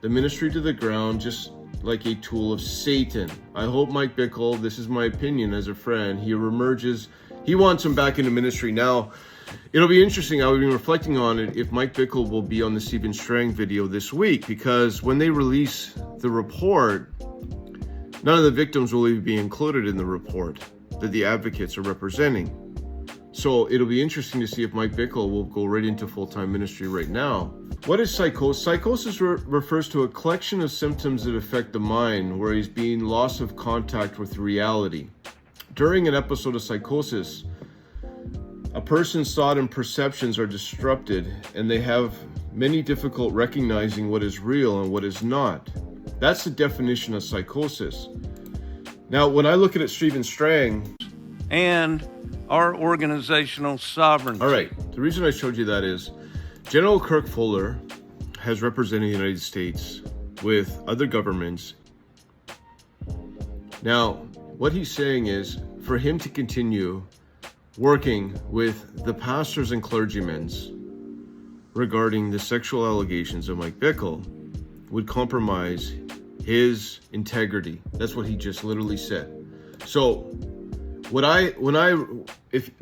the ministry to the ground just like a tool of Satan. I hope Mike Bickle, this is my opinion as a friend, he reemerges. He wants him back into ministry. Now, it'll be interesting. I've been reflecting on it if Mike Bickle will be on the Stephen Strang video this week, because when they release the report, none of the victims will even be included in the report that the advocates are representing. So it'll be interesting to see if Mike Bickle will go right into full-time ministry right now. What is psychosis? Psychosis refers to a collection of symptoms that affect the mind, where he's being loss of contact with reality. During an episode of psychosis, a person's thought and perceptions are disrupted, and they have many difficult recognizing what is real and what is not. That's the definition of psychosis. Now, when I look at it, Stephen Strang, and our organizational sovereignty. All right, the reason I showed you that is General Kirk Fuller has represented the United States with other governments. Now, what he's saying is for him to continue working with the pastors and clergymen regarding the sexual allegations of Mike Bickle would compromise his integrity. That's what he just literally said. So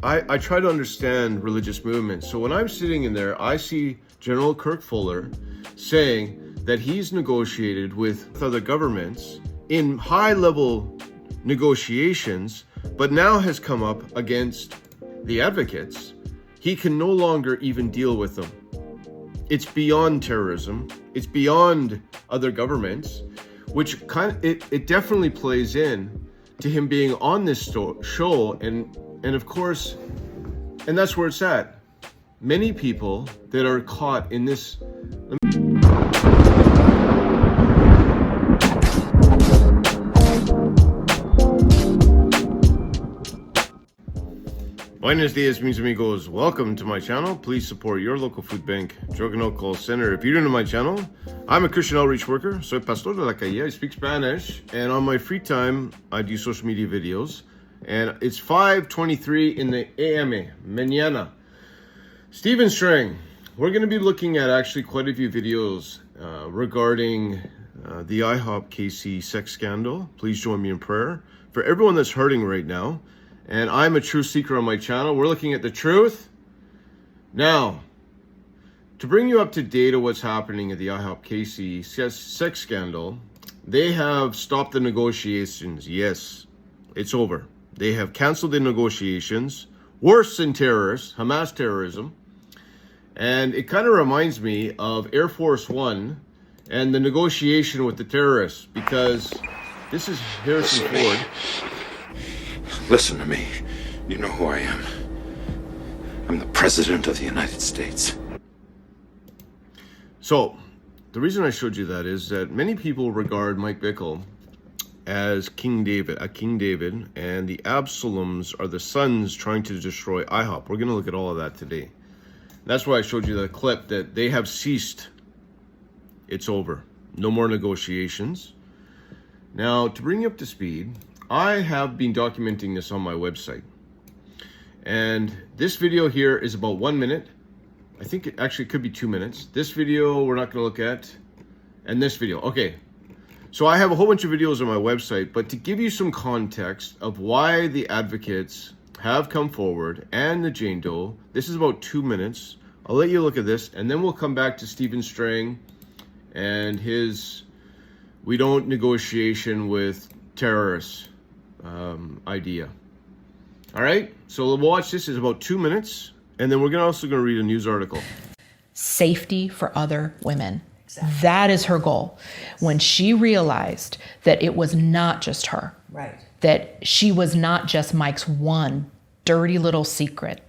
I try to understand religious movements. So when I'm sitting in there, I see General Kirk Fuller saying that he's negotiated with other governments in high-level negotiations, but now has come up against the advocates. He can no longer even deal with them. It's beyond terrorism. It's beyond other governments, which it definitely plays in to him being on this show, and of course, and that's where it's at. Many people that are caught in this. Buenos dias, mis amigos. Welcome to my channel. Please support your local food bank, drug and alcohol center. If you're new to my channel, I'm a Christian outreach worker. Soy pastor de la calle. I speak Spanish, and on my free time, I do social media videos. And it's 5:23 in the AM, mañana. Stephen Strang. We're going to be looking at actually quite a few videos regarding the IHOPKC sex scandal. Please join me in prayer for everyone that's hurting right now. And I'm a truth seeker on my channel. We're looking at the truth. Now, to bring you up to date on what's happening at the IHOPKC sex scandal, they have stopped the negotiations. Yes, it's over. They have canceled the negotiations. Worse than terrorists, Hamas terrorism. And it kind of reminds me of Air Force One and the negotiation with the terrorists, because this is Harrison Ford. Listen to me. You know who I am. I'm the President of the United States. So, the reason I showed you that is that many people regard Mike Bickle as King David, and the Absaloms are the sons trying to destroy IHOP. We're going to look at all of that today. That's why I showed you the clip that they have ceased. It's over. No more negotiations. Now, to bring you up to speed, I have been documenting this on my website. And this video here is about 1 minute. I think it actually could be 2 minutes. This video we're not going to look at. And this video. Okay. So I have a whole bunch of videos on my website, but to give you some context of why the advocates have come forward and the Jane Doe, this is about 2 minutes. I'll let you look at this, and then we'll come back to Stephen Strang and his "we don't negotiation with terrorists" idea. All right, so we'll watch this. Is about 2 minutes, and then we're also going to read a news article. Safety for other women. Exactly. That is her goal. When she realized that it was not just her, right? That she was not just Mike's one dirty little secret,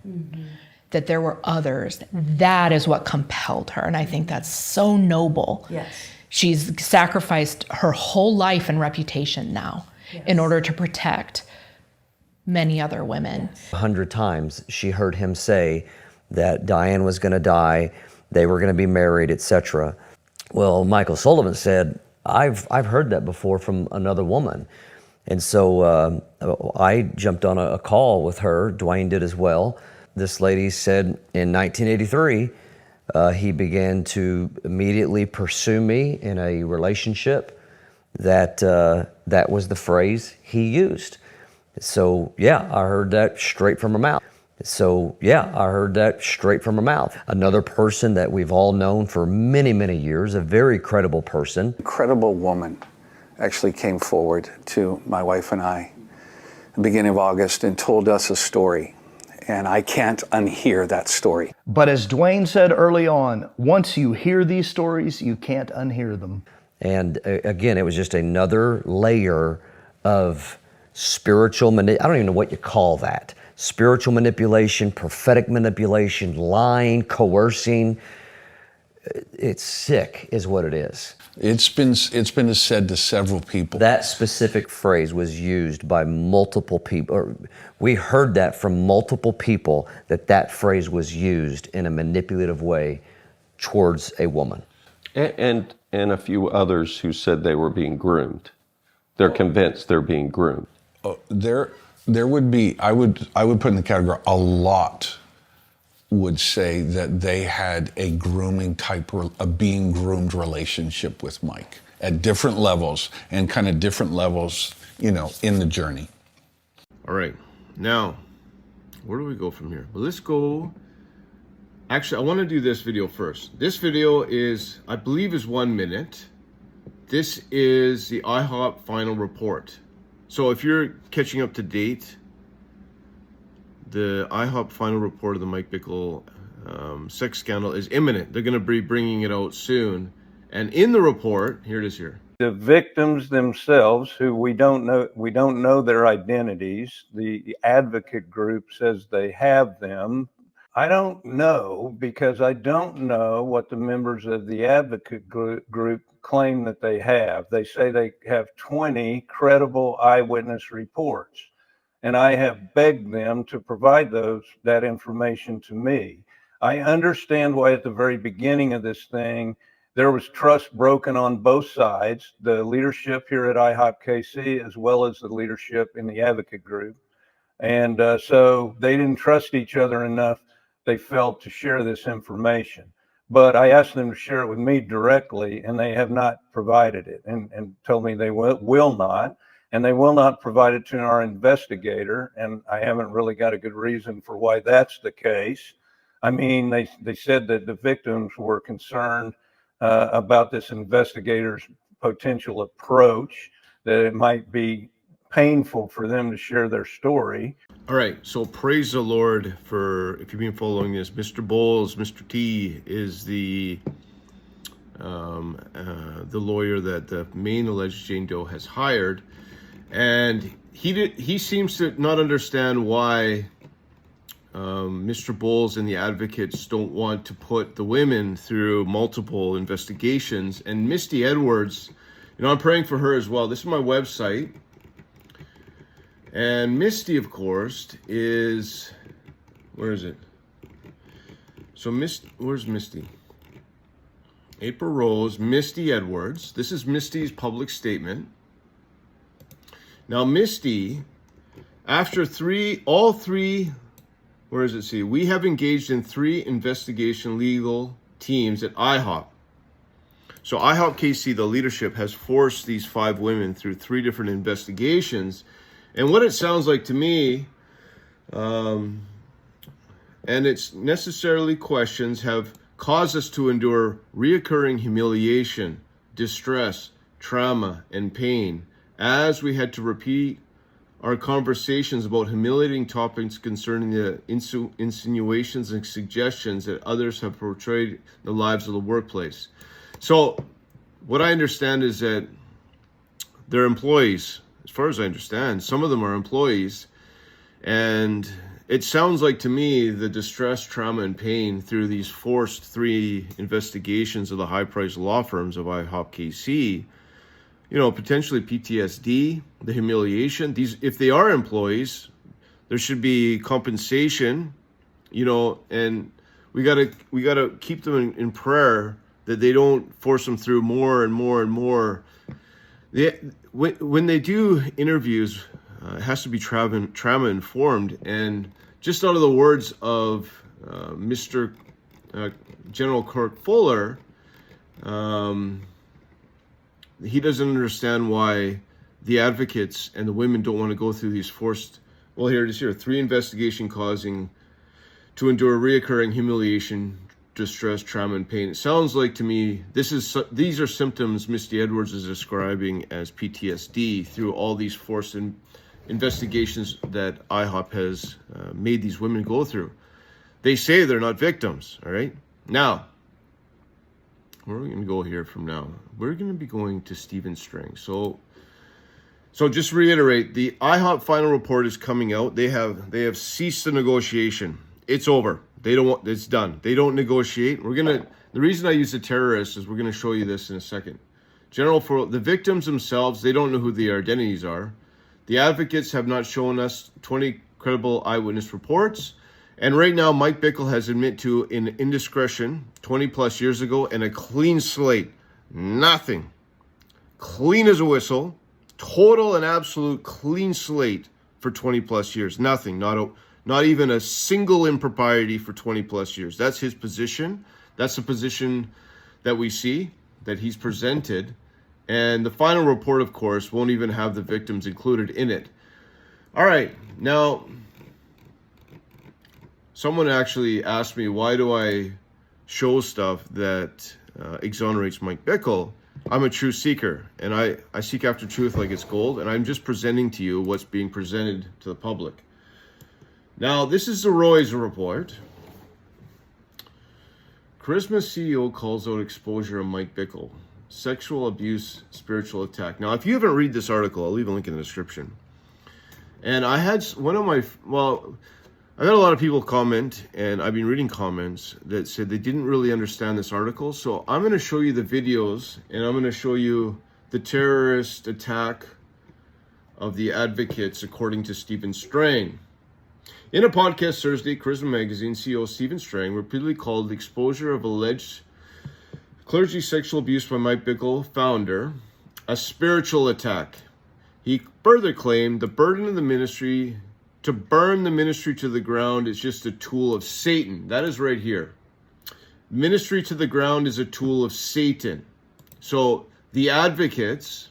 that there were others. That is what compelled her, and I think that's so noble. Yes. She's sacrificed her whole life and reputation now in order to protect many other women. 100 times she heard him say that Diane was going to die, they were going to be married, etc. Well, Michael Sullivan said, I've heard that before from another woman. And so I jumped on a call with her. Dwayne did as well. This lady said in 1983, He began to immediately pursue me in a relationship that was the phrase he used. So yeah, I heard that straight from her mouth. Another person that we've all known for many, many years, a very credible person. Incredible woman actually came forward to my wife and I at the beginning of August and told us a story. And I can't unhear that story. But as Dwayne said early on, once you hear these stories, you can't unhear them. And again, it was just another layer of spiritual I don't even know what you call that. Spiritual manipulation, prophetic manipulation, lying, coercing. It's sick is what it is. It's been said to several people. That specific phrase was used by multiple people. Or we heard that from multiple people, that phrase was used in a manipulative way towards a woman. And a few others who said they were being groomed. They're convinced they're being groomed. There would be, I would put in the category, a lot would say that they had a grooming type, a being groomed relationship with Mike at different levels and kind of different levels, in the journey. All right. Now, where do we go from here? Well, let's go. Actually, I want to do this video first. This video is, I believe, is 1 minute. This is the IHOP final report. So if you're catching up to date, the IHOP final report of the Mike Bickle sex scandal is imminent. They're going to be bringing it out soon. And in the report, here it is here. The victims themselves, who we don't know their identities. The advocate group says they have them. I don't know, because I don't know what the members of the advocate group claim that they have. They say they have 20 credible eyewitness reports, and I have begged them to provide that information to me. I understand why at the very beginning of this thing, there was trust broken on both sides, the leadership here at IHOPKC, as well as the leadership in the advocate group. And so they didn't trust each other enough, they felt, to share this information. But I asked them to share it with me directly, and they have not provided it, and told me they will not. And they will not provide it to our investigator. And I haven't really got a good reason for why that's the case. I mean, they said that the victims were concerned about this investigator's potential approach, that it might be painful for them to share their story. All right, so praise the Lord for, if you've been following this, Mr. Bowles, Mr. T is the lawyer that the main alleged Jane Doe has hired, and he seems to not understand why Mr. Bowles and the advocates don't want to put the women through multiple investigations. And Misty Edwards, I'm praying for her as well. This is my website. And Misty, of course, is, where is it? So where's Misty? April Rose, Misty Edwards. This is Misty's public statement. Now, Misty, after all three, where does it say? We have engaged in 3 investigation legal teams at IHOP. So IHOPKC, the leadership, has forced these 5 women through 3 different investigations. And what it sounds like to me, and it's necessarily questions, have caused us to endure reoccurring humiliation, distress, trauma, and pain, as we had to repeat our conversations about humiliating topics concerning the insinuations and suggestions that others have portrayed the lives of the workplace. So what I understand is that they're employees. As far as I understand, some of them are employees, and it sounds like to me the distress, trauma, and pain through these forced 3 investigations of the high-priced law firms of IHOPKC, potentially PTSD, the humiliation. If they are employees, there should be compensation, and we gotta keep them in prayer that they don't force them through more and more and more. When they do interviews, it has to be trauma informed. And just out of the words of Mr. General Kirk Fuller, he doesn't understand why the advocates and the women don't want to go through these forced, well, here it is here, 3 investigations causing to endure reoccurring humiliation, distress, trauma, and pain. It sounds like to me, these are symptoms Misty Edwards is describing as PTSD through all these forced investigations that IHOP has made these women go through. They say they're not victims, all right? Now, where are we going to go here from now? We're going to be going to Stephen Strang. So just to reiterate, the IHOP final report is coming out. They have ceased the negotiation. It's over. It's done. They don't negotiate. The reason I use the terrorists is we're going to show you this in a second. For the victims themselves, they don't know who their identities are. The advocates have not shown us 20 credible eyewitness reports. And right now, Mike Bickle has admitted to an indiscretion 20 plus years ago and a clean slate. Nothing. Clean as a whistle. Total and absolute clean slate for 20 plus years. Nothing. Not even a single impropriety for 20 plus years. That's his position. That's the position that we see, that he's presented. And the final report, of course, won't even have the victims included in it. All right. Now, someone actually asked me, why do I show stuff that exonerates Mike Bickle? I'm a truth seeker, and I seek after truth like it's gold, and I'm just presenting to you what's being presented to the public. Now, this is the Roy's report. Charisma CEO calls out exposure of Mike Bickle. Sexual abuse, spiritual attack. Now, if you haven't read this article, I'll leave a link in the description. And I had I got a lot of people comment, and I've been reading comments that said they didn't really understand this article. So I'm going to show you the videos, and I'm going to show you the terrorist attack of the advocates, according to Stephen Strang. In a podcast Thursday, Charisma Magazine CEO Stephen Strang repeatedly called the exposure of alleged clergy sexual abuse by Mike Bickle, founder, a spiritual attack. He further claimed the burden of the ministry to burn the ministry to the ground is just a tool of Satan. That is right here. Ministry to the ground is a tool of Satan. So the advocates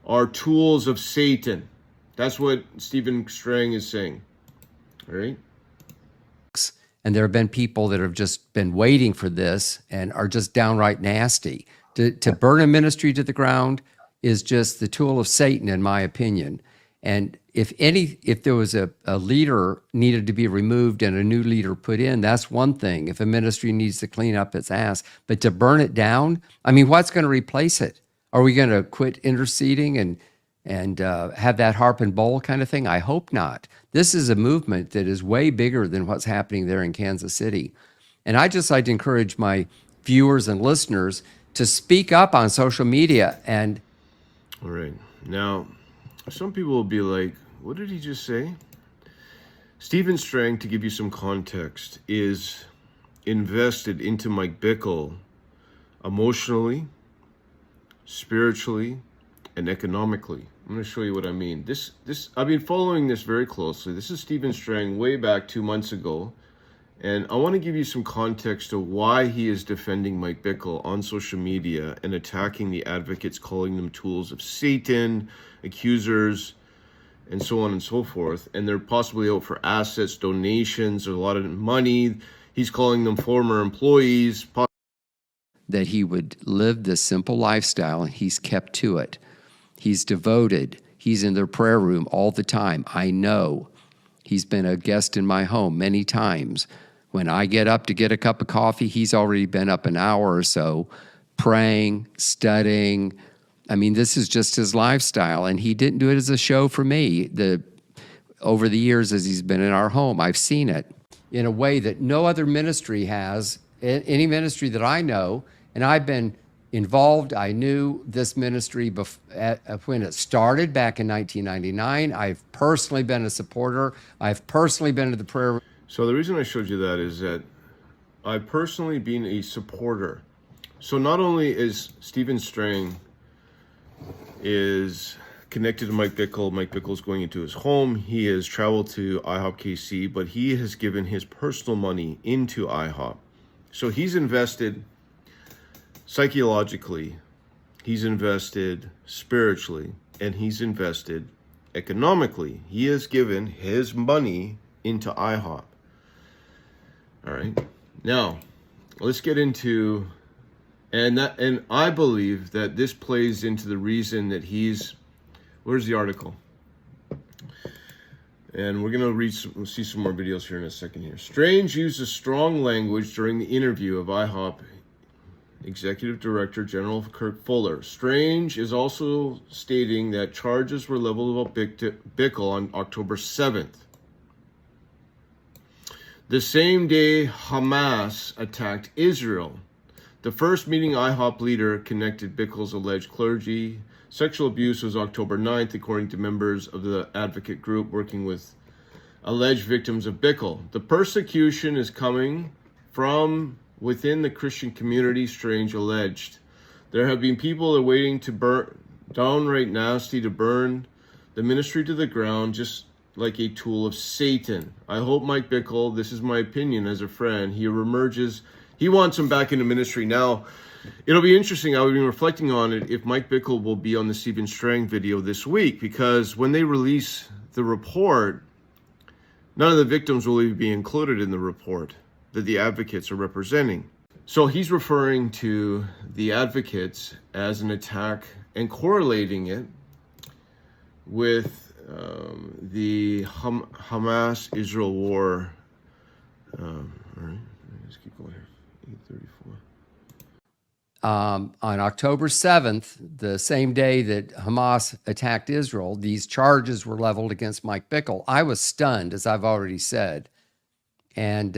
are tools of Satan. That's what Stephen Strang is saying. All right? And there have been people that have just been waiting for this and are just downright nasty. To burn a ministry to the ground is just the tool of Satan, in my opinion. And if there was a leader needed to be removed and a new leader put in, that's one thing. If a ministry needs to clean up its ass, but to burn it down, I mean, what's going to replace it? Are we going to quit interceding and have that harp and bowl kind of thing? I hope not. This is a movement that is way bigger than what's happening there in Kansas City. And I just like to encourage my viewers and listeners to speak up on social media. And all right. Now, some people will be like, what did he just say? Stephen Strang, to give you some context, is invested into Mike Bickle emotionally, spiritually, and economically. I'm going to show you what I mean. This I've been following this very closely. This is Stephen Strang way back 2 months ago. And I want to give you some context to why he is defending Mike Bickle on social media and attacking the advocates, calling them tools of Satan, accusers, and so on and so forth. And they're possibly out for assets, donations, a lot of money. He's calling them former employees. that he would live this simple lifestyle, and he's kept to it. He's devoted. He's in their prayer room all the time. I know. He's been a guest in my home many times. When I get up to get a cup of coffee, he's already been up an hour or so praying, studying. I mean, this is just his lifestyle, and he didn't do it as a show for me. Over the years as he's been in our home, I've seen it in a way that no other ministry has, any ministry that I know, and I've been involved. I knew this ministry when it started back in 1999. I've personally been a supporter. I've personally been to the prayer. So the reason I showed you that is that I've personally been a supporter. So not only is Stephen Strang is connected to Mike Bickle. Mike Bickle's going into his home. He has traveled to IHOPKC, but he has given his personal money into IHOP. So he's invested psychologically, he's invested spiritually, and he's invested economically. He has given his money into IHOP. All right. Now, let's get into, and I believe that this plays into the reason that he's, where's the article? And we're going to see some more videos here in a second here. Strange uses strong language during the interview of IHOP Executive Director General Kirk Fuller. Strange is also stating that charges were leveled about Bickle on October 7th. The same day Hamas attacked Israel. The first meeting IHOP leader connected Bickle's alleged clergy sexual abuse was October 9th, according to members of the advocate group working with alleged victims of Bickle. The persecution is coming from within the Christian community, Strange alleged. There have been people that are waiting to burn, downright nasty, to burn the ministry to the ground, just like a tool of Satan. I hope Mike Bickle, this is my opinion as a friend, he emerges, he wants him back into ministry. Now, it'll be interesting, I've been reflecting on it, if Mike Bickle will be on the Stephen Strang video this week, because when they release the report, none of the victims will even be included in the report that the advocates are representing. So he's referring to the advocates as an attack and correlating it with the Hamas-Israel war. All right, let's keep going here. 8:34. On October 7th, the same day that Hamas attacked Israel, these charges were leveled against Mike Bickle. I was stunned, as I've already said. And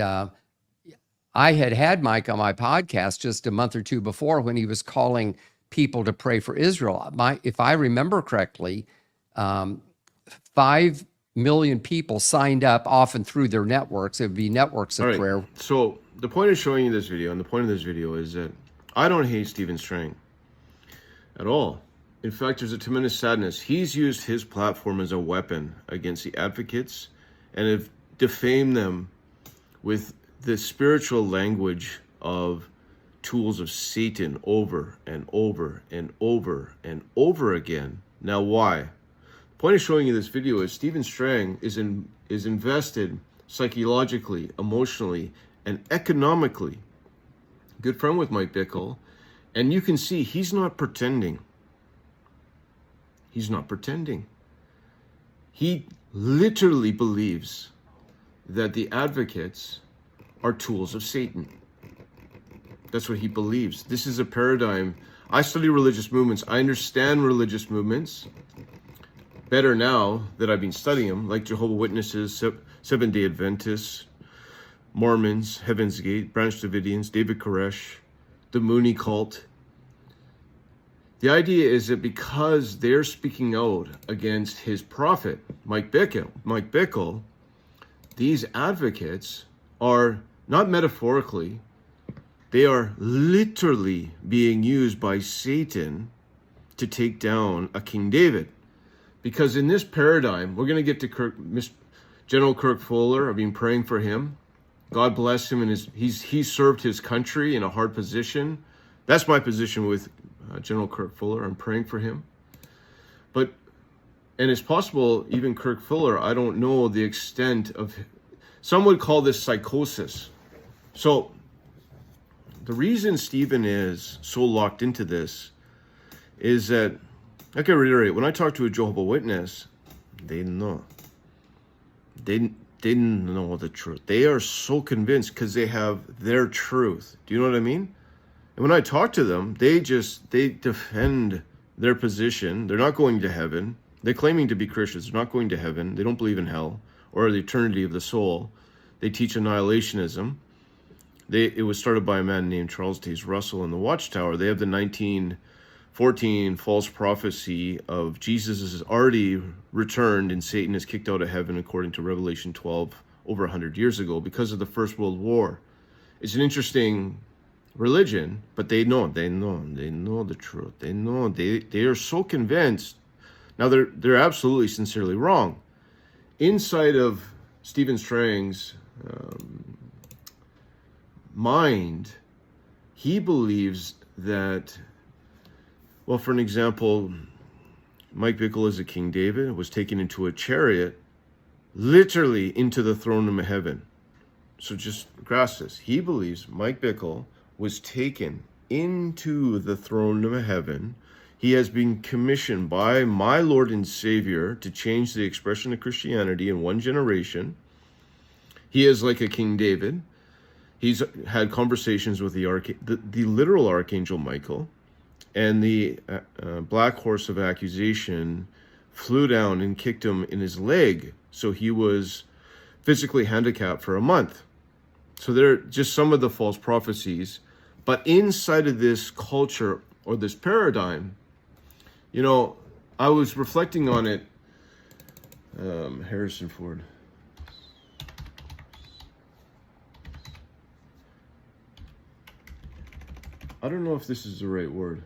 I had Mike on my podcast just a month or two before when he was calling people to pray for Israel. If I remember correctly, 5 million people signed up, often through their networks. It would be networks of prayer. So the point of showing you this video, and the point of this video is that I don't hate Stephen Strang at all. In fact, there's a tremendous sadness. He's used his platform as a weapon against the advocates and have defamed them with the spiritual language of tools of Satan over and over and over and over again. Now, why? The point of showing you this video is Stephen Strang is invested psychologically, emotionally, and economically. Good friend with Mike Bickle, and you can see he's not pretending. He's not pretending. He literally believes that the advocates are tools of Satan. That's what he believes. This is a paradigm. I study religious movements. I understand religious movements better now that I've been studying them, like Jehovah's Witnesses, Seventh-day Adventists, Mormons, Heaven's Gate, Branch Davidians, David Koresh, the Mooney cult. The idea is that because they're speaking out against his prophet, Mike Bickle, these advocates are not metaphorically, they are literally being used by Satan to take down a King David. Because in this paradigm, we're going to get to General Kirk Fuller. I've been praying for him. God bless him, and he's served his country in a hard position. That's my position with General Kirk Fuller. I'm praying for him. And it's possible even Kirk Fuller, I don't know the extent of, some would call this psychosis. So the reason Stephen is so locked into this is that, I can reiterate, when I talk to a Jehovah's Witness, they know. They know the truth. They are so convinced because they have their truth. Do you know what I mean? And when I talk to them, they defend their position. They're not going to heaven. They're claiming to be Christians. They're not going to heaven. They don't believe in hell or the eternity of the soul. They teach annihilationism. It was started by a man named Charles Taze Russell in the Watchtower. They have the 1914 false prophecy of Jesus has already returned and Satan is kicked out of heaven, according to Revelation 12, over 100 years ago because of the First World War. It's an interesting religion, but they know the truth. They are so convinced Now, they're absolutely sincerely wrong. Inside of Stephen Strang's mind, he believes that, well, for an example, Mike Bickle is a King David, was taken into a chariot, literally into the throne room of heaven. So just grasp this. He believes Mike Bickle was taken into the throne room of heaven. He has been commissioned by my Lord and Savior to change the expression of Christianity in one generation. He is like a King David. He's had conversations with the literal Archangel Michael, and the black horse of accusation flew down and kicked him in his leg. So he was physically handicapped for a month. So they're just some of the false prophecies. But inside of this culture or this paradigm, you know, I was reflecting on it. Harrison Ford. I don't know if this is the right word.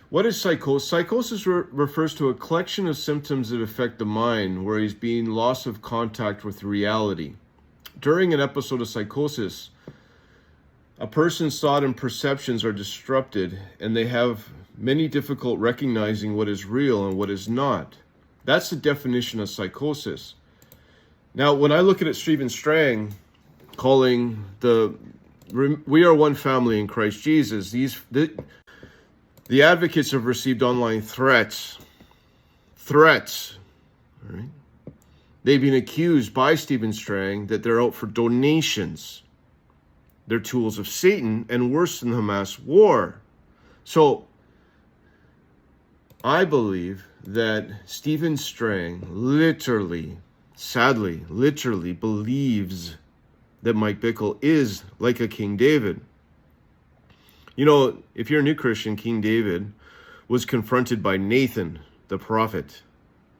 What is psychosis? Psychosis refers to a collection of symptoms that affect the mind, where he's being loss of contact with reality. During an episode of psychosis, a person's thought and perceptions are disrupted, and they have many difficulty recognizing what is real and what is not. That's the definition of psychosis. Now, when I look at it, Stephen Strang calling we are one family in Christ Jesus, the advocates have received online threats. Right? They've been accused by Stephen Strang that they're out for donations. They're tools of Satan, and worse than the Hamas war. So, I believe that Stephen Strang literally believes that Mike Bickle is like a King David. You know, if you're a new Christian, King David was confronted by Nathan, the prophet.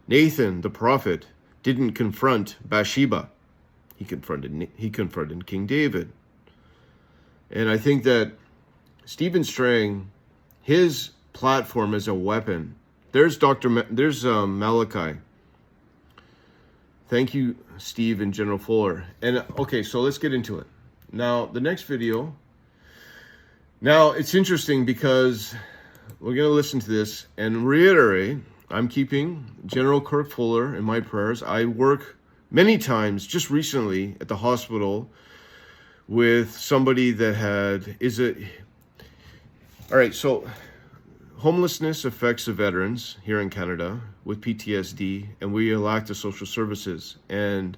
Nathan, the prophet, didn't confront Bathsheba. He confronted King David. And I think that Stephen Strang, his platform is a weapon. There's Malachi. Thank you, Steve and General Fuller. And okay, so let's get into it. Now, the next video. Now, it's interesting because we're going to listen to this and reiterate, I'm keeping General Kirk Fuller in my prayers. I work many times, just recently, at the hospital with somebody that all right, so homelessness affects the veterans here in Canada with PTSD, and we lack the social services. And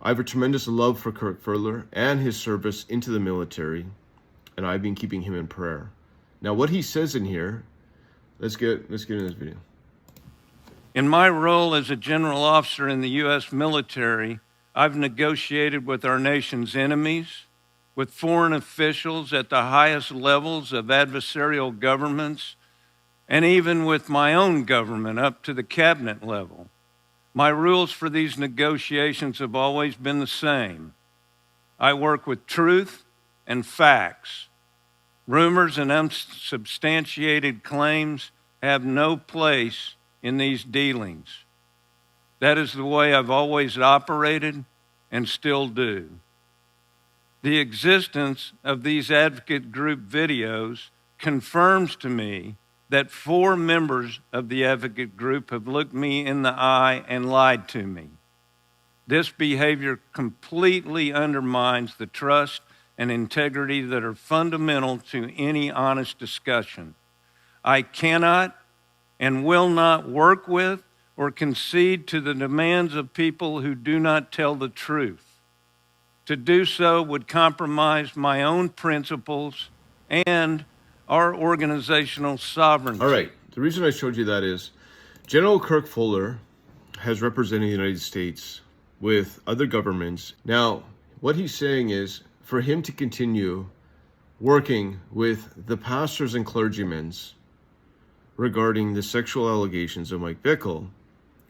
I have a tremendous love for Kirk Fuller and his service into the military. And I've been keeping him in prayer. Now, what he says in here, let's get into this video. In my role as a general officer in the U.S. military, I've negotiated with our nation's enemies, with foreign officials at the highest levels of adversarial governments, and even with my own government up to the cabinet level. My rules for these negotiations have always been the same. I work with truth and facts. Rumors and unsubstantiated claims have no place in these dealings. That is the way I've always operated and still do. The existence of these advocate group videos confirms to me that 4 members of the advocate group have looked me in the eye and lied to me. This behavior completely undermines the trust and integrity that are fundamental to any honest discussion. I cannot and will not work with or concede to the demands of people who do not tell the truth. To do so would compromise my own principles and our organizational sovereignty. All right, the reason I showed you that is General Kirk Fuller has represented the United States with other governments. Now, what he's saying is, for him to continue working with the pastors and clergymen regarding the sexual allegations of Mike Bickle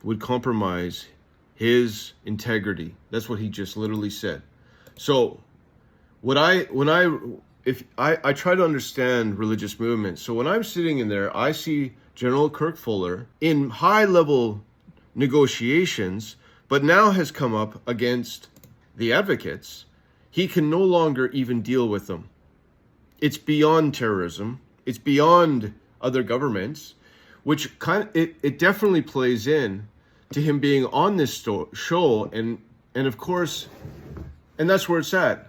would compromise his integrity. That's what he just literally said. So I try to understand religious movements. So when I'm sitting in there, I see General Kirk Fuller in high-level negotiations, but now has come up against the advocates. He can no longer even deal with them. It's beyond terrorism. It's beyond other governments, which it definitely plays in to him being on this show. And of course, and that's where it's at.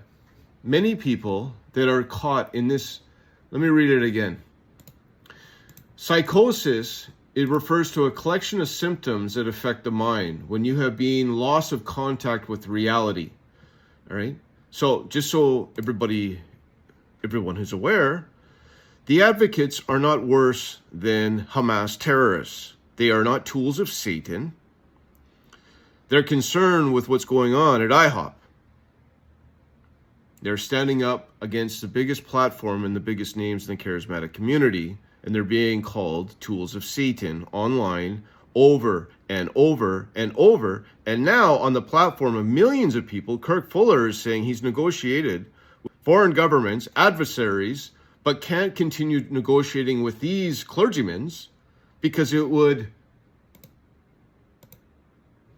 Many people that are caught in this, let me read it again. Psychosis, it refers to a collection of symptoms that affect the mind when you have been loss of contact with reality. All right. So just so everyone who's aware, the advocates are not worse than Hamas terrorists. They are not tools of Satan. They're concerned with what's going on at IHOP. They're standing up against the biggest platform and the biggest names in the charismatic community, and they're being called tools of Satan online over and over and over. And now on the platform of millions of people, Kirk Fuller is saying he's negotiated with foreign governments, adversaries, but can't continue negotiating with these clergymen because it would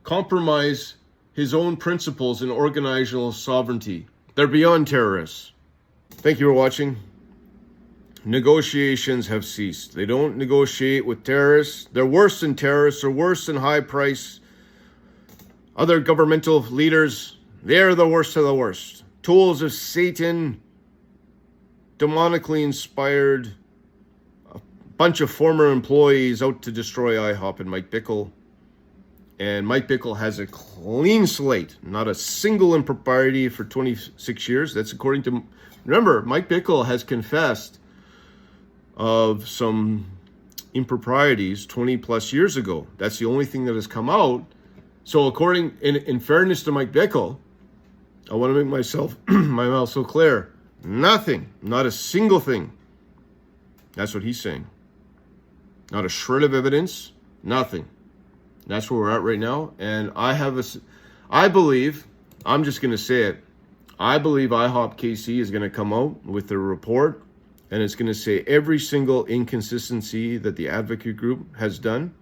compromise his own principles in organizational sovereignty. They're beyond terrorists. Thank you for watching. Negotiations have ceased. They don't negotiate with terrorists. They're worse than terrorists. They're worse than high price. Other governmental leaders, they're the worst of the worst. Tools of Satan, demonically inspired, a bunch of former employees out to destroy IHOP and Mike Bickle. And Mike Bickle has a clean slate, not a single impropriety for 26 years. That's according to, remember, Mike Bickle has confessed of some improprieties 20 plus years ago. That's the only thing that has come out. So according, in fairness to Mike Bickle, I want to make my mouth so clear. Nothing, not a single thing. That's what he's saying. Not a shred of evidence, nothing. That's where we're at right now. And I believe, I'm just going to say it, I believe IHOPKC is going to come out with a report, and it's going to say every single inconsistency that the advocate group has done.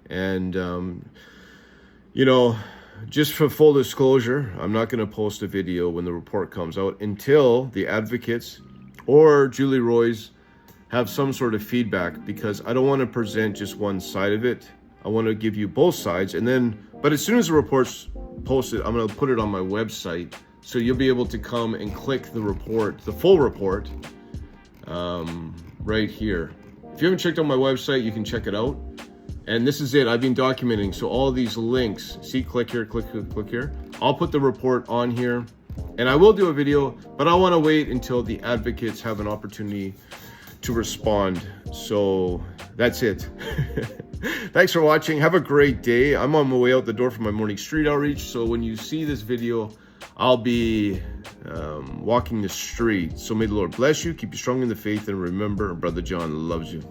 And, just for full disclosure, I'm not going to post a video when the report comes out until the advocates or Julie Roys have some sort of feedback, because I don't want to present just one side of it. I want to give you both sides. But as soon as the report's posted, I'm going to put it on my website. So you'll be able to come and click the report, the full report, right here. If you haven't checked out my website, you can check it out. And this is it. I've been documenting. So all these links, see, click here, click here, click here. I'll put the report on here. And I will do a video, but I want to wait until the advocates have an opportunity to respond. So that's it. Thanks for watching. Have a great day. I'm on my way out the door for my morning street outreach. So when you see this video, I'll be walking the street. So may the Lord bless you, keep you strong in the faith, and remember, Brother John loves you.